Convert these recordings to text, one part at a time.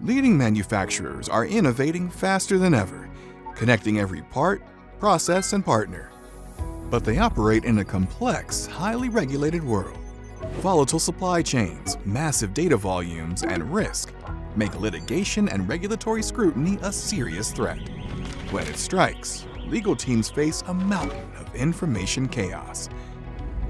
Leading manufacturers are innovating faster than ever, connecting every part, process, and partner. But they operate in a complex, highly regulated world. Volatile supply chains, massive data volumes, and risk make litigation and regulatory scrutiny a serious threat. When it strikes, legal teams face a mountain of information chaos.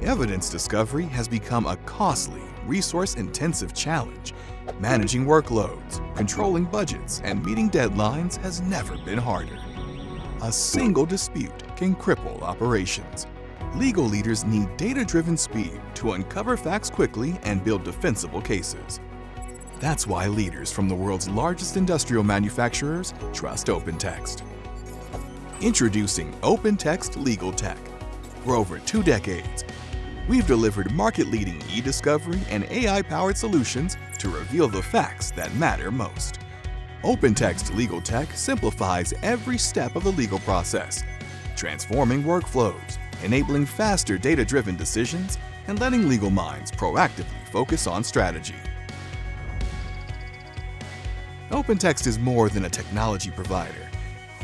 Evidence discovery has become a costly, resource-intensive challenge. Managing workloads, controlling budgets, and meeting deadlines has never been harder. A single dispute can cripple operations. Legal leaders need data-driven speed to uncover facts quickly and build defensible cases. That's why leaders from the world's largest industrial manufacturers trust OpenText. Introducing OpenText Legal Tech. For over 2 decades, we've delivered market-leading eDiscovery and AI-powered solutions to reveal the facts that matter most. OpenText Legal Tech simplifies every step of the legal process, transforming workflows, enabling faster data-driven decisions, and letting legal minds proactively focus on strategy. OpenText is more than a technology provider.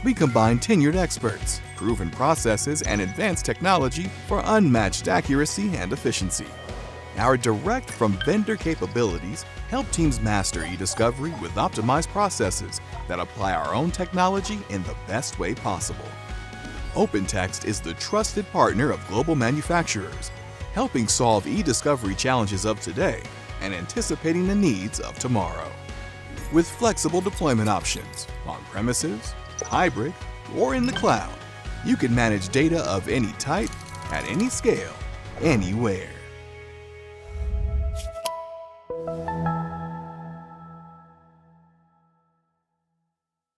We combine tenured experts, proven processes, and advanced technology for unmatched accuracy and efficiency. Our direct from vendor capabilities help teams master eDiscovery with optimized processes that apply our own technology in the best way possible. OpenText is the trusted partner of global manufacturers, helping solve eDiscovery challenges of today and anticipating the needs of tomorrow. With flexible deployment options, on-premises, hybrid, or in the cloud, you can manage data of any type, at any scale, anywhere.